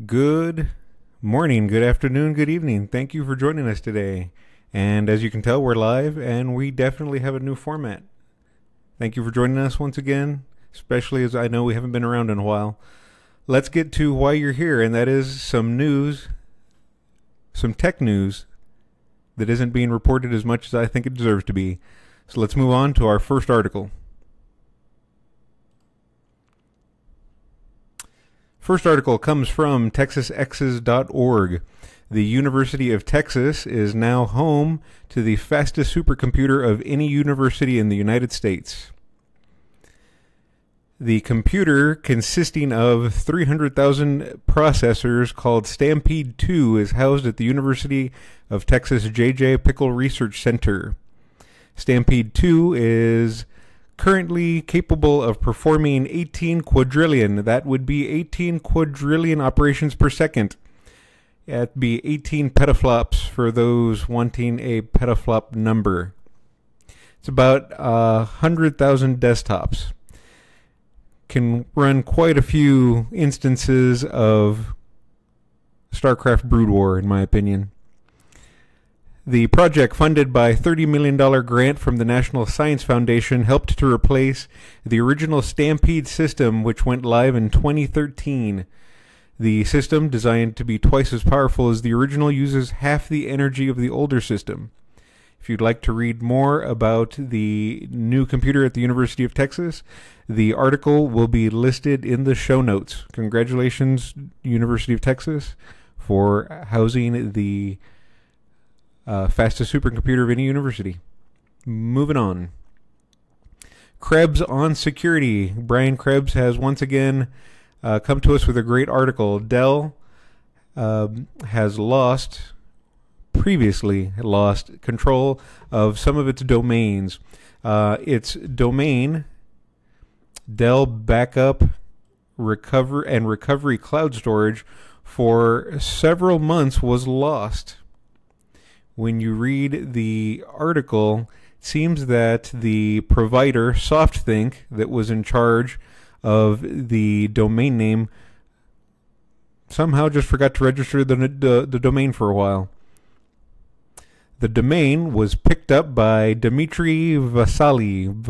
Good morning, good afternoon, good evening. Thank you for joining us today. And as you can tell, we're live and we definitely have a new format. Thank you for joining us once again, especially as I know we haven't been around in a while. Let's get to why you're here, and that is some news, some tech news that isn't being reported as much as I think it deserves to be. So let's move on to our first article. First article comes from texasexes.org. The University of Texas is now home to the fastest supercomputer of any university in the United States. The computer, consisting of 300,000 processors called Stampede 2, is housed at the University of Texas J.J. Pickle Research Center. Stampede 2 is currently capable of performing 18 quadrillion. That would be 18 quadrillion operations per second. That'd be 18 petaflops for those wanting a petaflop number. It's about 100,000 desktops. Can run quite a few instances of StarCraft Brood War, in my opinion. The project, funded by a $30 million grant from the National Science Foundation, helped to replace the original Stampede system, which went live in 2013. The system, designed to be twice as powerful as the original, uses half the energy of the older system. If you'd like to read more about the new computer at the University of Texas, the article will be listed in the show notes. Congratulations, University of Texas, for housing the fastest supercomputer of any university. Moving on. Krebs on security. Brian Krebs has once again come to us with a great article. Dell has previously lost control of some of its domains. Its domain, Dell Backup Recovery Cloud Storage, for several months was lost. When you read the article, it seems that the provider, SoftThink, that was in charge of the domain name, somehow just forgot to register the domain for a while. The domain was picked up by Dmitry Vasiliev,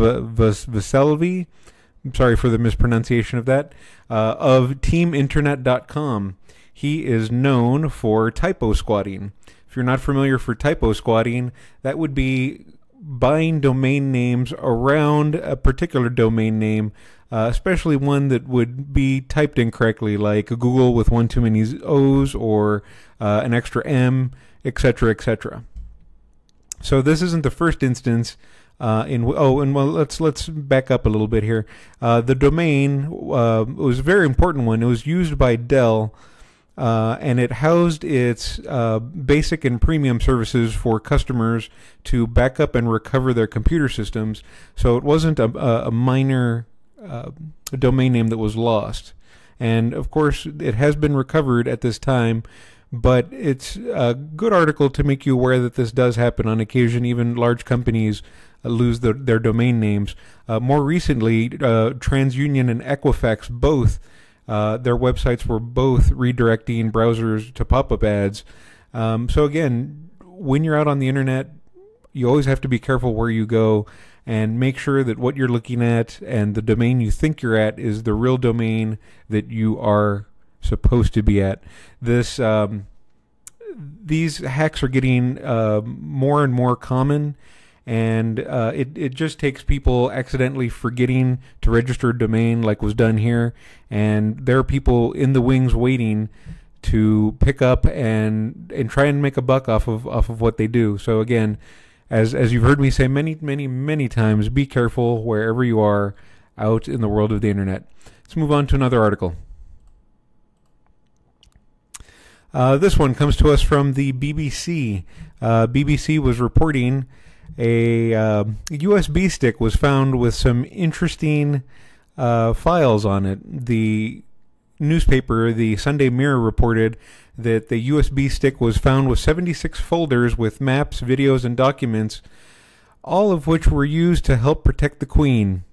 I'm sorry for the mispronunciation of that, of TeamInternet.com. He is known for typo squatting. If you're not familiar for typo squatting, that would be buying domain names around a particular domain name, especially one that would be typed incorrectly, like Google with one too many O's or an extra M, etc., etc. So this isn't the first instance. Let's back up a little bit here. The domain was a very important one. It was used by Dell. And it housed its basic and premium services for customers to back up and recover their computer systems. So it wasn't a minor domain name that was lost. And of course, it has been recovered at this time, but it's a good article to make you aware that this does happen on occasion. Even large companies lose their domain names. More recently, TransUnion and Equifax both their websites were both redirecting browsers to pop-up ads. So again, when you're out on the internet, you always have to be careful where you go and make sure that what you're looking at and the domain you think you're at is the real domain that you are supposed to be at. These hacks are getting more and more common. And it just takes people accidentally forgetting to register a domain like was done here. And there are people in the wings waiting to pick up and try and make a buck off of what they do. So again, as you've heard me say many times, be careful wherever you are out in the world of the internet. Let's move on to another article. This one comes to us from the BBC. BBC was reporting a USB stick was found with some interesting files on it. The newspaper, the Sunday Mirror, reported that the USB stick was found with 76 folders with maps, videos, and documents, all of which were used to help protect the Queen.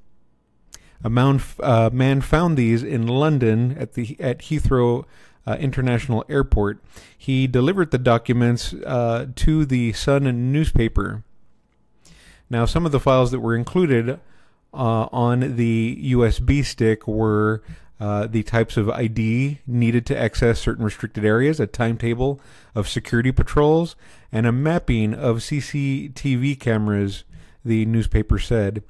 A man found these in London at Heathrow International Airport. He delivered the documents to the Sun newspaper. Now, some of the files that were included on the USB stick were the types of ID needed to access certain restricted areas, a timetable of security patrols, and a mapping of CCTV cameras, the newspaper said.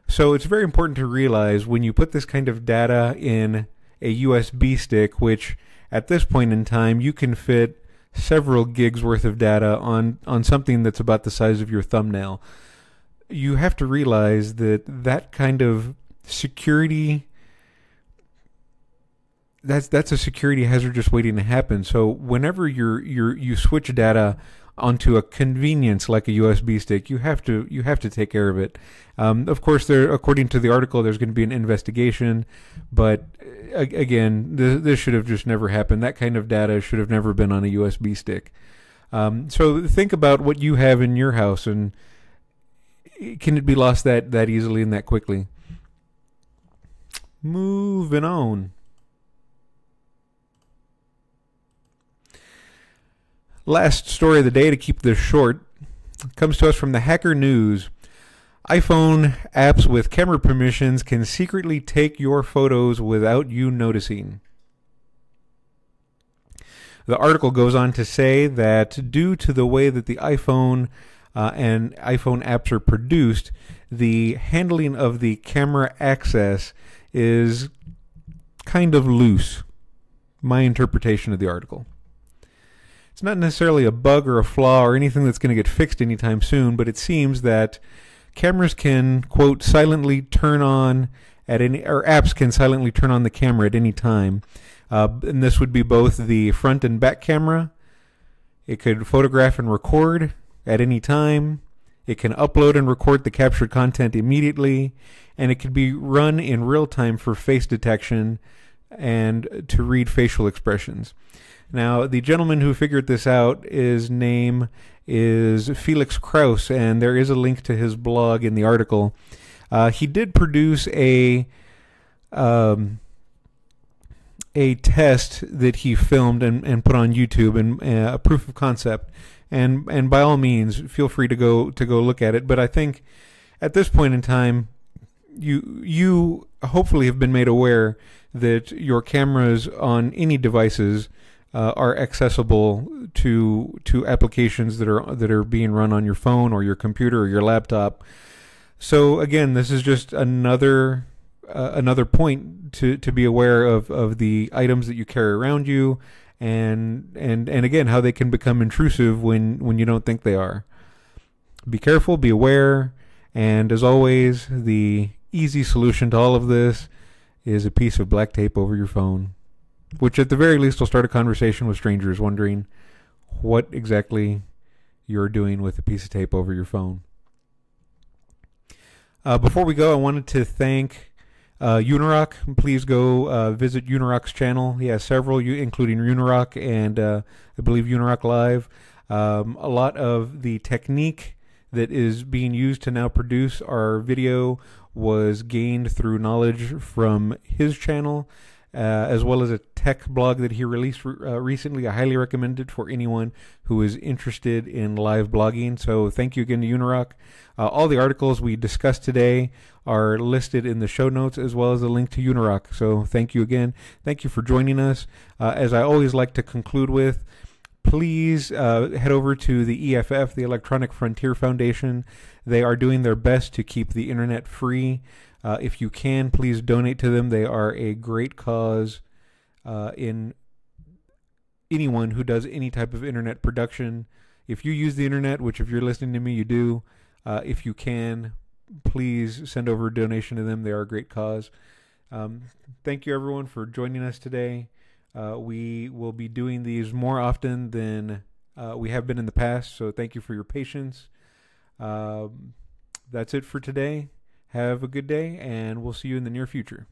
So it's very important to realize when you put this kind of data in a USB stick, which at this point in time you can fit several gigs worth of data on something that's about the size of your thumbnail. You have to realize that kind of security, that's a security hazard just waiting to happen. So whenever you switch data onto a convenience like a USB stick, you have to take care of it. Of course, according to the article, there's going to be an investigation, but again, this should have just never happened. That kind of data should have never been on a USB stick. So think about what you have in your house, and can it be lost that easily and that quickly? Moving on. Last story of the day, to keep this short, comes to us from the Hacker News. iPhone apps with camera permissions can secretly take your photos without you noticing. The article goes on to say that due to the way that the iPhone and iPhone apps are produced, the handling of the camera access is kind of loose. My interpretation of the article. It's not necessarily a bug or a flaw or anything that's going to get fixed anytime soon, but it seems that cameras can, quote, silently turn on at any, or apps can silently turn on the camera at any time. And this would be both the front and back camera. It could photograph and record at any time. It can upload and record the captured content immediately. And it could be run in real time for face detection and to read facial expressions. Now, the gentleman who figured this out, his name is Felix Krause, and there is a link to his blog in the article. He did produce a test that he filmed and put on YouTube, and a proof of concept. And by all means, feel free to go look at it. But I think at this point in time, you hopefully have been made aware that your cameras on any devices are accessible to applications that are being run on your phone or your computer or your laptop. So again, this is just another point to be aware of the items that you carry around you, and again, how they can become intrusive when you don't think they are. Be careful, be aware, and as always, the easy solution to all of this is a piece of black tape over your phone, which at the very least will start a conversation with strangers wondering what exactly you're doing with a piece of tape over your phone. Before we go, I wanted to thank Unirock. Please go visit Unirock's channel. He has several, including Unirock and I believe Unirock Live. A lot of the technique that is being used to now produce our video was gained through knowledge from his channel, as well as a tech blog that he released recently. I highly recommend it for anyone who is interested in live blogging. So thank you again to Unirock. All the articles we discussed today are listed in the show notes, as well as a link to Unirock. So thank you again. Thank you for joining us. As I always like to conclude with, please head over to the EFF, the Electronic Frontier Foundation. They are doing their best to keep the internet free. If you can, please donate to them. They are a great cause in anyone who does any type of internet production. If you use the internet, which if you're listening to me, you do, if you can, please send over a donation to them. They are a great cause. Thank you, everyone, for joining us today. We will be doing these more often than we have been in the past, so thank you for your patience. That's it for today. Have a good day, and we'll see you in the near future.